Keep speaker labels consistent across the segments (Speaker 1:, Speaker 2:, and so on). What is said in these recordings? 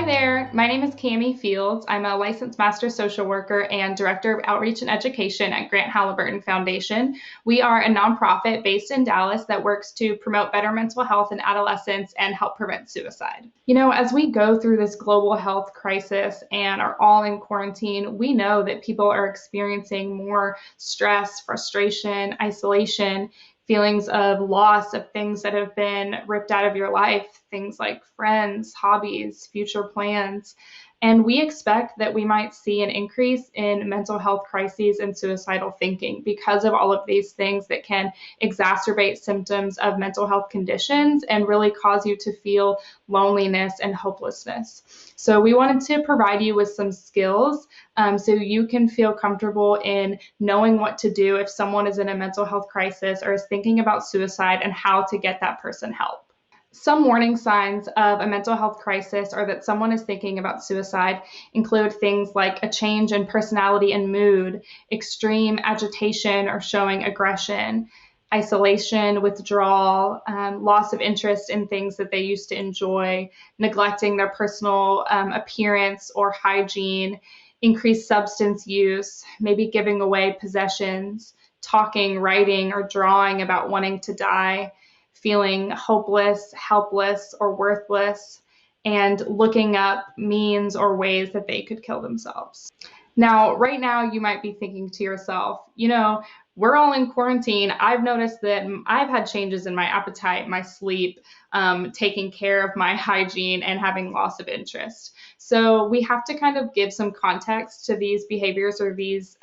Speaker 1: Hi there, my name is Cami Fields. I'm a licensed master social worker and director of outreach and education at Grant Halliburton Foundation. We are a nonprofit based in Dallas that works to promote better mental health in adolescents and help prevent suicide. As we go through this global health crisis and are all in quarantine, we know that people are experiencing more stress, frustration, isolation, feelings of loss of things that have been ripped out of your life, things like friends, hobbies, future plans. And we expect that we might see an increase in mental health crises and suicidal thinking because of all of these things that can exacerbate symptoms of mental health conditions and really cause you to feel loneliness and hopelessness. So we wanted to provide you with some skills so you can feel comfortable in knowing what to do if someone is in a mental health crisis or is thinking about suicide and how to get that person help. Some warning signs of a mental health crisis or that someone is thinking about suicide include things like a change in personality and mood, extreme agitation or showing aggression, isolation, withdrawal, loss of interest in things that they used to enjoy, neglecting their personal appearance or hygiene, increased substance use, maybe giving away possessions, talking, writing, or drawing about wanting to die, feeling hopeless, helpless, or worthless, and looking up means or ways that they could kill themselves. Now, right now, you might be thinking to yourself, we're all in quarantine. I've noticed that I've had changes in my appetite, my sleep, taking care of my hygiene, and having loss of interest. So we have to kind of give some context to these behaviors or these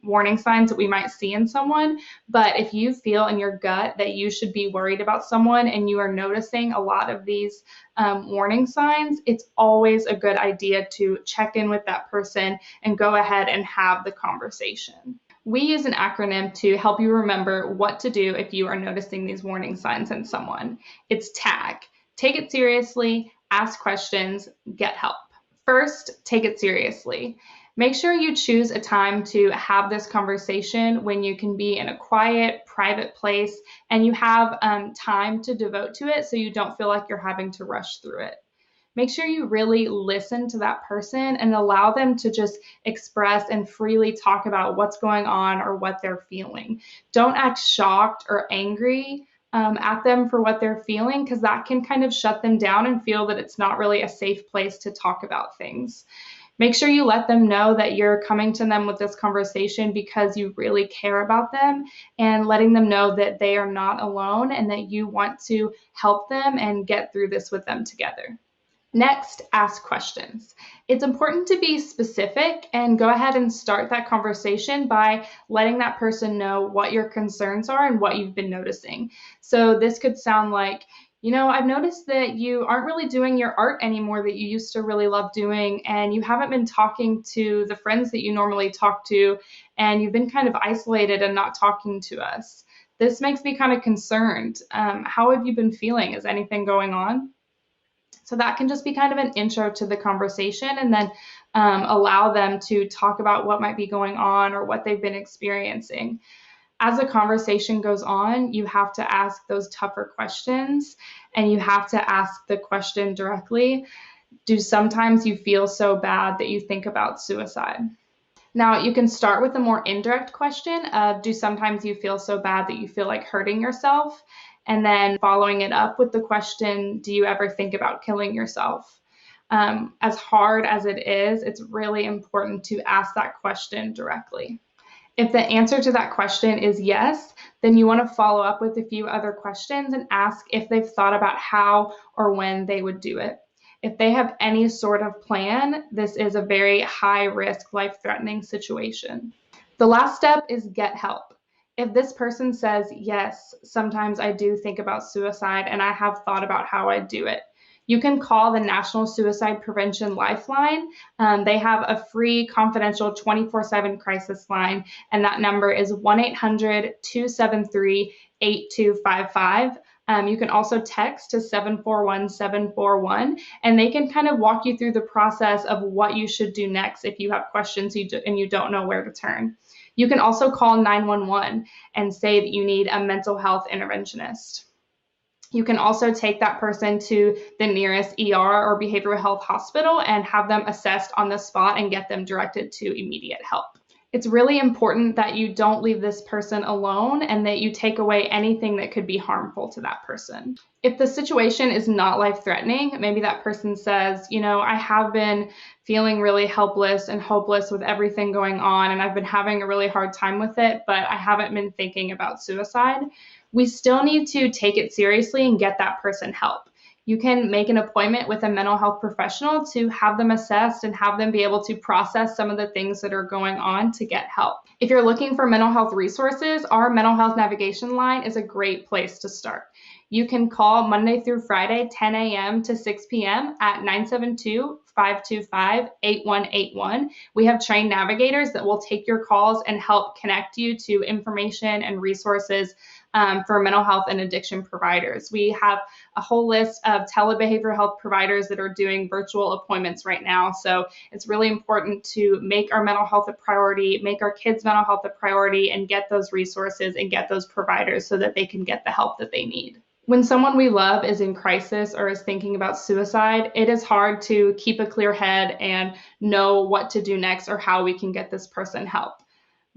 Speaker 1: warning signs that we might see in someone. But if you feel in your gut that you should be worried about someone and you are noticing a lot of these warning signs, it's always a good idea to check in with that person and go ahead and have the conversation. We use an acronym to help you remember what to do if you are noticing these warning signs in someone. It's TAG. Take it seriously, ask questions, get help. First, take it seriously. Make sure you choose a time to have this conversation when you can be in a quiet, private place and you have time to devote to it so you don't feel like you're having to rush through it. Make sure you really listen to that person and allow them to just express and freely talk about what's going on or what they're feeling. Don't act shocked or angry at them for what they're feeling, because that can kind of shut them down and feel that it's not really a safe place to talk about things. Make sure you let them know that you're coming to them with this conversation because you really care about them, and letting them know that they are not alone and that you want to help them and get through this with them together. Next, ask questions. It's important to be specific and go ahead and start that conversation by letting that person know what your concerns are and what you've been noticing. So this could sound like, I've noticed that you aren't really doing your art anymore that you used to really love doing, and you haven't been talking to the friends that you normally talk to, and you've been kind of isolated and not talking to us. This makes me kind of concerned. How have you been feeling? Is anything going on? So that can just be kind of an intro to the conversation, and then allow them to talk about what might be going on or what they've been experiencing. As the conversation goes on, you have to ask those tougher questions, and you have to ask the question directly. Do sometimes you feel so bad that you think about suicide? Now, you can start with a more indirect question of, do sometimes you feel so bad that you feel like hurting yourself? And then following it up with the question, do you ever think about killing yourself? As hard as it is, it's really important to ask that question directly. If the answer to that question is yes, then you want to follow up with a few other questions and ask if they've thought about how or when they would do it. If they have any sort of plan, this is a very high risk, life-threatening situation. The last step is get help. If this person says, yes, sometimes I do think about suicide and I have thought about how I do it, you can call the National Suicide Prevention Lifeline. They have a free, confidential 24/7 crisis line, and that number is 1-800-273-8255. You can also text to 741-741, and they can kind of walk you through the process of what you should do next if you have questions and you don't know where to turn. You can also call 911 and say that you need a mental health interventionist. You can also take that person to the nearest ER or behavioral health hospital and have them assessed on the spot and get them directed to immediate help. It's really important that you don't leave this person alone and that you take away anything that could be harmful to that person. If the situation is not life-threatening, maybe that person says, I have been feeling really helpless and hopeless with everything going on, and I've been having a really hard time with it, but I haven't been thinking about suicide. We still need to take it seriously and get that person help. You can make an appointment with a mental health professional to have them assessed and have them be able to process some of the things that are going on to get help. If you're looking for mental health resources, our mental health navigation line is a great place to start. You can call Monday through Friday, 10 a.m. to 6 p.m. at 972-525-8181. We have trained navigators that will take your calls and help connect you to information and resources for mental health and addiction providers. We have a whole list of telebehavioral health providers that are doing virtual appointments right now. So it's really important to make our mental health a priority, make our kids' mental health a priority, and get those resources and get those providers so that they can get the help that they need. When someone we love is in crisis or is thinking about suicide, it is hard to keep a clear head and know what to do next or how we can get this person help.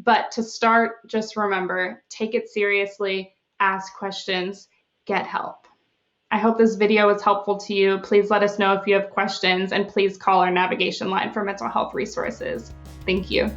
Speaker 1: But to start, just remember, take it seriously, ask questions, get help. I hope this video was helpful to you. Please let us know if you have questions, and please call our navigation line for mental health resources. Thank you.